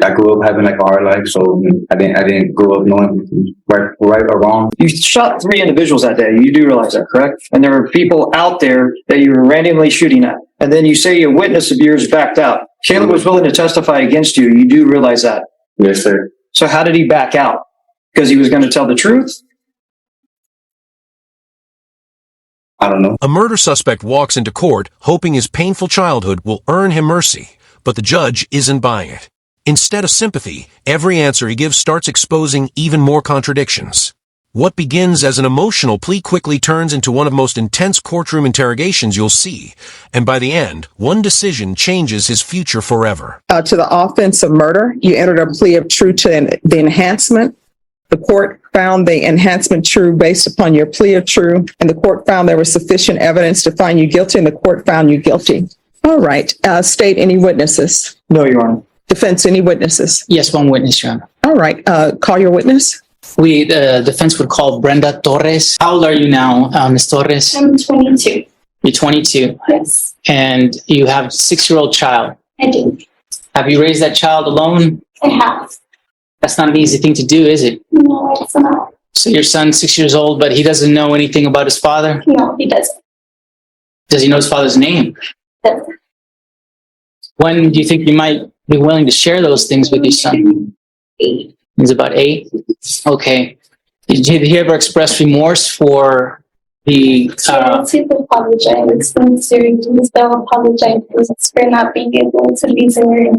I grew up having like a hard life, so I didn't grow up knowing right or wrong. You shot 3 individuals that day. You do realize that, correct? And there were people out there that you were randomly shooting at. And then you say a witness of yours backed out. Caleb was willing to testify against you. You do realize that? Yes, sir. So how did he back out? Because he was going to tell the truth? I don't know. A murder suspect walks into court hoping his painful childhood will earn him mercy, but the judge isn't buying it. Instead of sympathy, every answer he gives starts exposing even more contradictions. What begins as an emotional plea quickly turns into one of the most intense courtroom interrogations you'll see, and by the end, one decision changes his future forever. To the offense of murder, you entered a plea of true to the enhancement. The court found the enhancement true based upon your plea of true, and the court found there was sufficient evidence to find you guilty, and the court found you guilty. All right. State any witnesses. No, Your Honor. Defense, any witnesses? Yes, one witness, Your Honor. All right. Call your witness. The defense would call Brenda Torres. How old are you now, Ms. Torres? I'm 22. You're 22. Yes, And you have a 6-year-old child. I do. Have you raised that child alone? I have. That's not an easy thing to do, is it? No, it's not. So your son's 6 years old, but he doesn't know anything about his father? No, he doesn't. Does he know his father's name? Doesn't. When do you think you might be willing to share those things with your son? 8. He's about 8? Okay. Did he ever express remorse for the... Yes, he's apologized. Sincerely, he's still apologized for not being able to be there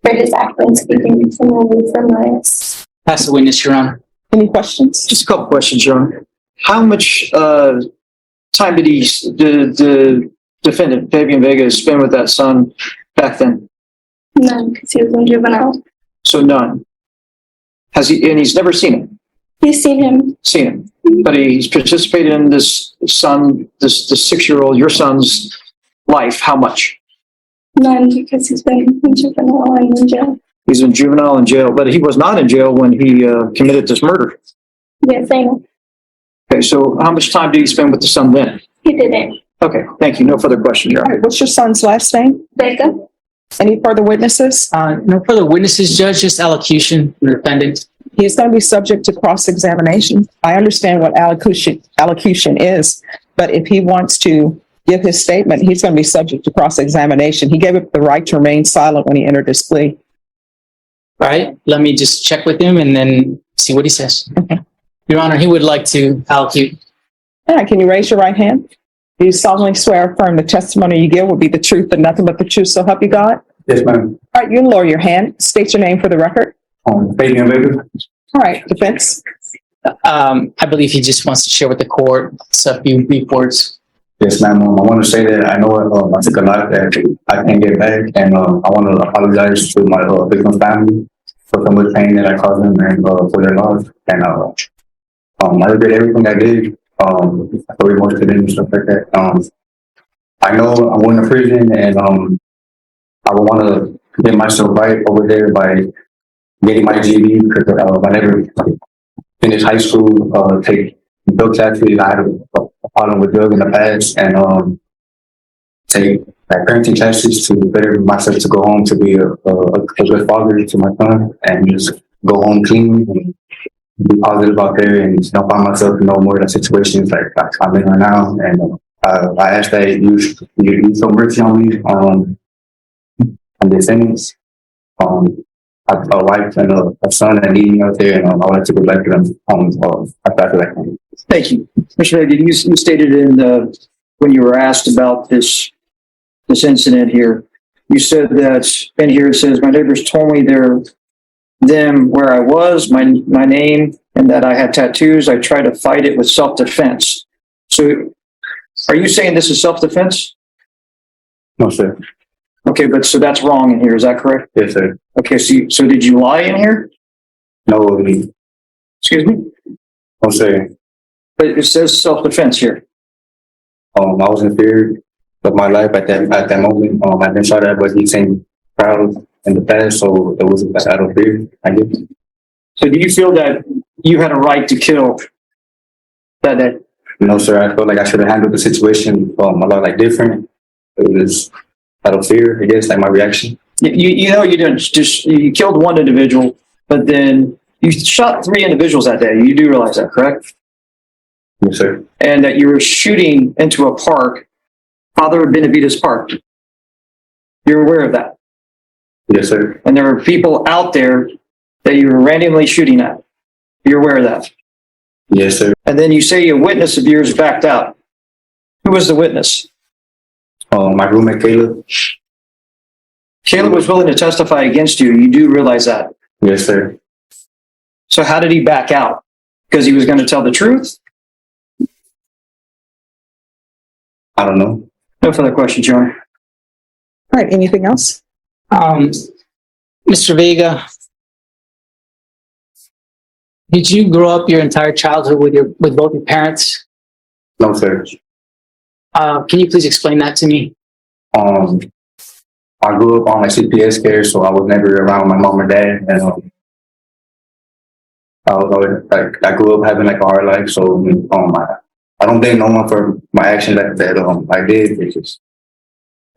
for his actions, speaking from away from us. Pass the witness, Your Honor. Any questions? Just a couple questions, Your Honor. How much time did the defendant, Fabian Vega, spend with that son back then? None, because he was in juvenile. So none. And he's never seen him? He's seen him. But he's participated in this 6-year-old, your son's life. How much? None, because he's been in juvenile and in jail. He's in juvenile in jail, but he was not in jail when he committed this murder. Yes, I know. Okay, so how much time did he spend with the son then? He didn't. Okay, thank you. No further questions, Your All Honor. right. What's your son's last name? Vega? Any further witnesses? No further witnesses, Judge, just allocution from the defendant. He is going to be subject to cross-examination. I understand what allocution is, but if he wants to give his statement, he's going to be subject to cross-examination. He gave up the right to remain silent when he entered his plea. All right, let me just check with him and then see what he says. Okay. Your Honor, he would like to allocute. All right, can you raise your right hand? Do you solemnly swear or affirm the testimony you give will be the truth and nothing but the truth, so help you God? Yes, ma'am. All right, you can lower your hand. State your name for the record. Fabian Vega. All right, defense. I believe he just wants to share with the court a few brief words. Yes, ma'am. I want to say that I know I took a lot that I can't get back, and I want to apologize to my victim's family for so much pain that I caused them and for their loss. And I regret everything I did. I feel remorse to them and stuff like that. I know I'm going to prison, and I would want to get myself right over there by getting my GED because I never finished high school. Take drug classes. I had a problem with drugs in the past, and take parenting classes to better myself to go home to be a good father to my son, and just go home clean and be positive out there, and find myself in no more of the situations like I'm in right now. And I ask that you show mercy on me on the sentence. A wife and a son that need me out there, and I would like to go back to them after that. Thank you. Mr. Vega, you stated when you were asked about this incident here, you said that, and here it says, my neighbors told me them where I was, my name, and that I had tattoos. I tried to fight it with self-defense. So are you saying this is self-defense? No, sir. Okay, but so that's wrong in here. Is that correct? Yes, sir. Okay, so did you lie in here? No, Excuse me? no, sir. But it says self-defense here. I was in fear of my life at that moment. I've been shot at, but he seemed proud in the past, so it was out of fear, I guess. So do you feel that you had a right to kill that day? No, sir. I felt like I should have handled the situation a lot different. It was out of fear, I guess, like my reaction. You know, you didn't just, you killed one individual, but then you shot 3 individuals that day. You do realize that, correct? Yes, sir. And that you were shooting into a park, Father Benavides Park. You're aware of that. Yes, sir. And there were people out there that you were randomly shooting at. You're aware of that. Yes, sir. And then you say a witness of yours backed out. Who was the witness? My roommate Caleb. Caleb was willing to testify against you. You do realize that. Yes, sir. So how did he back out? Because he was going to tell the truth? I don't know. No further questions, Your Honor. All right, anything else? Mr. Vega, did you grow up your entire childhood with both your parents? No, sir. Can you please explain that to me? I grew up on like CPS care, so I was never around my mom or dad, and I was always like I grew up having like a hard life. So I don't blame no one for my actions that I did. It's just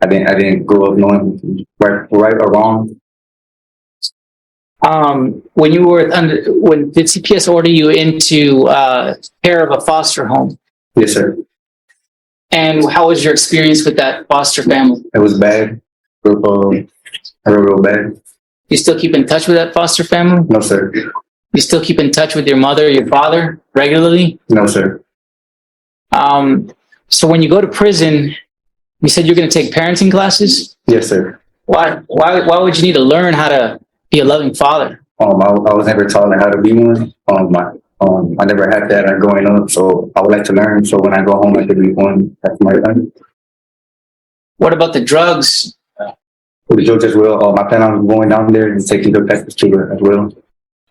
I didn't grow up knowing right or wrong. When you were when did CPS order you into care of a foster home? Yes, sir. And how was your experience with that foster family? It was bad. Real bad. You still keep in touch with that foster family? No, sir. You still keep in touch with your mother, your father regularly? No, sir. So when you go to prison, you said you're going to take parenting classes? Yes, sir. Why would you need to learn how to be a loving father? I was never taught how to be one. I never had that growing up, so I would like to learn. So when I go home, I could be one. That's my learning. What about the drugs? For the drugs as well, I plan on going down there and taking drug tests too as well.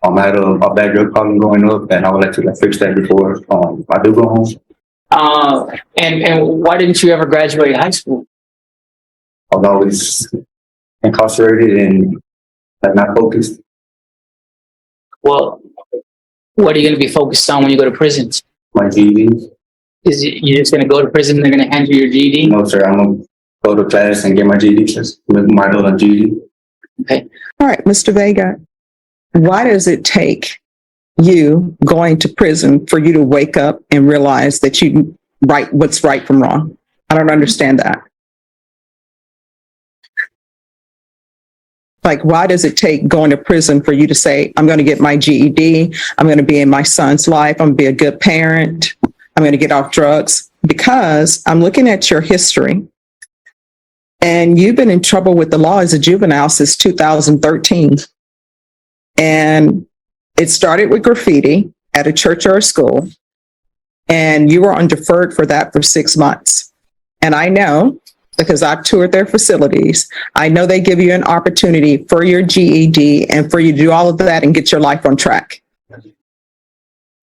I had a bad drug problem growing up, and I would like to fix that before I do go home. And why didn't you ever graduate high school? I was always incarcerated and not focused. Well, what are you going to be focused on when you go to prison? My GED. Is it you're just going to go to prison and they're going to hand you your GED? No, sir. I'm going to go to class and get my GED. Just with my GED. Okay. All right, Mr. Vega, why does it take you going to prison for you to wake up and realize that you right what's right from wrong? I don't understand that. Like, why does it take going to prison for you to say, I'm going to get my GED, I'm going to be in my son's life, I'm going to be a good parent, I'm going to get off drugs? Because I'm looking at your history, and you've been in trouble with the law as a juvenile since 2013. And it started with graffiti at a church or a school, and you were on deferred for that for 6 months. And I know, because I've toured their facilities, I know they give you an opportunity for your GED and for you to do all of that and get your life on track.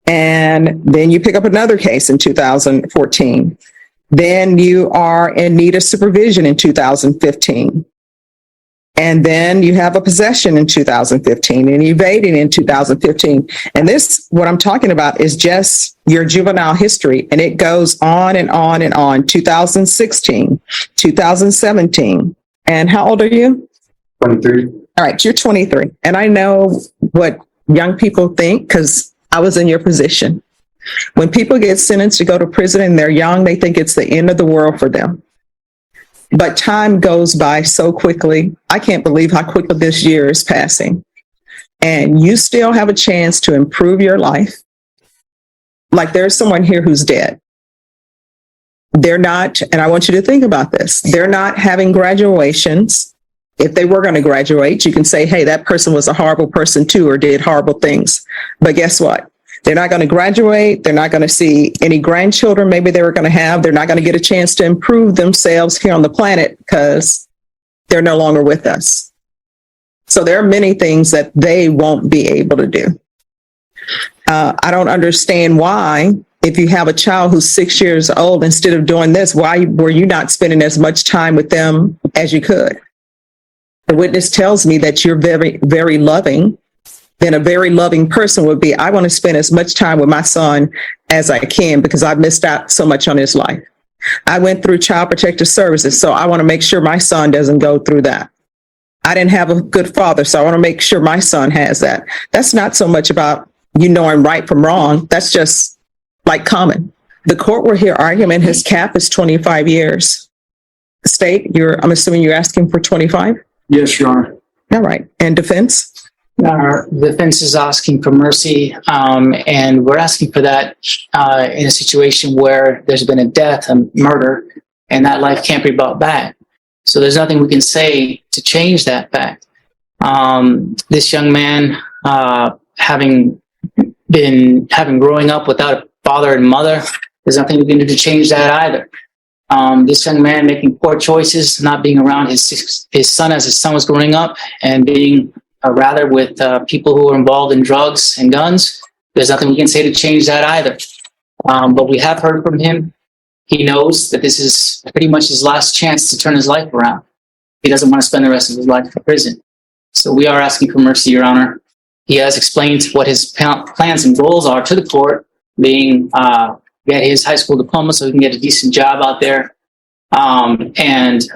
And then you pick up another case in 2014. Then you are in need of supervision in 2015. And then you have a possession in 2015 and evading in 2015. And this, what I'm talking about, is just your juvenile history. And it goes on and on and on. 2016, 2017. And how old are you? 23. All right, you're 23. And I know what young people think because I was in your position. When people get sentenced to go to prison and they're young, they think it's the end of the world for them. But time goes by so quickly. I can't believe how quickly this year is passing. And you still have a chance to improve your life. Like, there's someone here who's dead. They're not, and I want you to think about this, they're not having graduations. If they were going to graduate, you can say, hey, that person was a horrible person too, or did horrible things. But guess what? They're not going to graduate. They're not going to see any grandchildren maybe they were going to have. They're not going to get a chance to improve themselves here on the planet because they're no longer with us. So there are many things that they won't be able to do. I don't understand why, if you have a child who's 6 years old, instead of doing this, why were you not spending as much time with them as you could? The witness tells me that you're very, very loving. Then a very loving person would be, I want to spend as much time with my son as I can because I've missed out so much on his life. I went through Child Protective Services, so I want to make sure my son doesn't go through that. I didn't have a good father, so I want to make sure my son has that. That's not so much about you knowing right from wrong. That's just like common. The court will hear argument. His cap is 25 years. State, I'm assuming you're asking for 25? Yes, Your Honor. All right. And defense? Our defense is asking for mercy, and we're asking for that in a situation where there's been a death, a murder, and that life can't be brought back. So there's nothing we can say to change that fact. This young man, having growing up without a father and mother, there's nothing we can do to change that either. This young man making poor choices, not being around his son as his son was growing up, and being rather with people who are involved in drugs and guns. There's nothing we can say to change that either. But we have heard from him. He knows that this is pretty much his last chance to turn his life around. He doesn't want to spend the rest of his life in prison. So we are asking for mercy, Your Honor. He has explained what his plans and goals are to the court, being get his high school diploma so he can get a decent job out there, and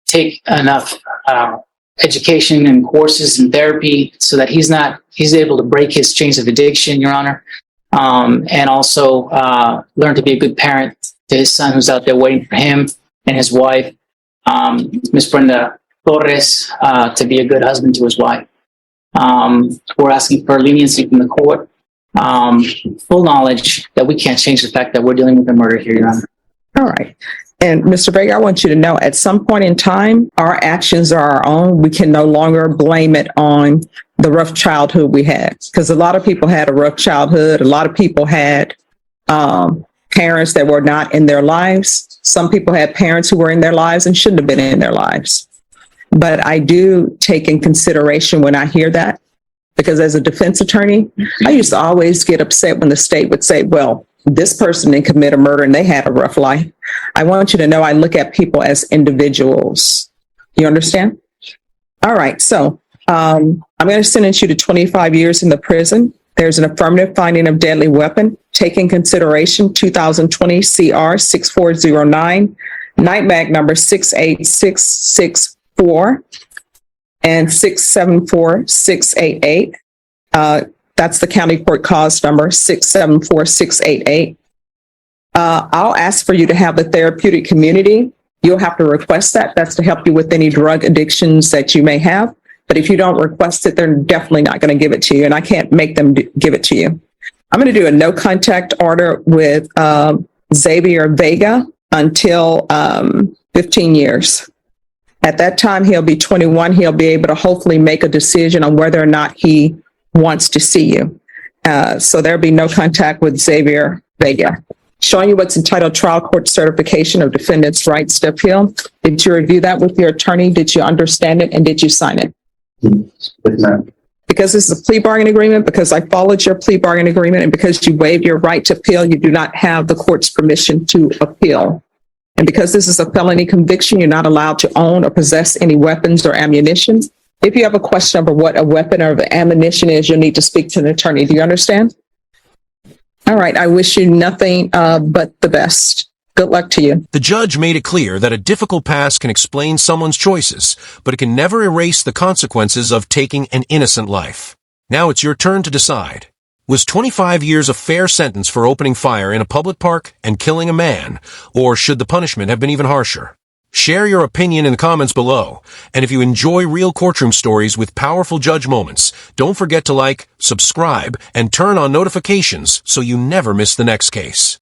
take enough education and courses and therapy so that he's able to break his chains of addiction, Your Honor, and also learn to be a good parent to his son who's out there waiting for him, and his wife, Miss Brenda Torres, to be a good husband to his wife. We're asking for leniency from the court, full knowledge that we can't change the fact that we're dealing with a murder here, Your Honor. All right. And Mr. Vega, I want you to know at some point in time, our actions are our own. We can no longer blame it on the rough childhood we had, because a lot of people had a rough childhood. A lot of people had parents that were not in their lives. Some people had parents who were in their lives and shouldn't have been in their lives. But I do take in consideration when I hear that, because as a defense attorney, I used to always get upset when the state would say, well, this person didn't commit a murder and they had a rough life. I want you to know I look at people as individuals. You understand? All right. So I'm going to sentence you to 25 years in the prison. There's an affirmative finding of deadly weapon. Take in consideration 2020 CR 6409, night mag number 68664 and 674688. That's the county court cause number 674688. I'll ask for you to have the therapeutic community. You'll have to request that. That's to help you with any drug addictions that you may have. But if you don't request it, they're definitely not going to give it to you, and I can't make them give it to you. I'm going to do a no contact order with Xavier Vega until 15 years. At that time, he'll be 21. He'll be able to hopefully make a decision on whether or not he wants to see you. So there'll be no contact with Xavier Vega. Showing you what's entitled Trial Court Certification of Defendant's Rights to Appeal. Did you review that with your attorney? Did you understand it? And did you sign it? Yes, ma'am. Because this is a plea bargain agreement, because I followed your plea bargain agreement, and because you waived your right to appeal, you do not have the court's permission to appeal. And because this is a felony conviction, you're not allowed to own or possess any weapons or ammunition. If you have a question over what a weapon or ammunition is, you'll need to speak to an attorney. Do you understand? All right. I wish you nothing but the best. Good luck to you. The judge made it clear that a difficult past can explain someone's choices, but it can never erase the consequences of taking an innocent life. Now it's your turn to decide. Was 25 years a fair sentence for opening fire in a public park and killing a man, or should the punishment have been even harsher? Share your opinion in the comments below, and if you enjoy real courtroom stories with powerful judge moments, don't forget to like, subscribe, and turn on notifications so you never miss the next case.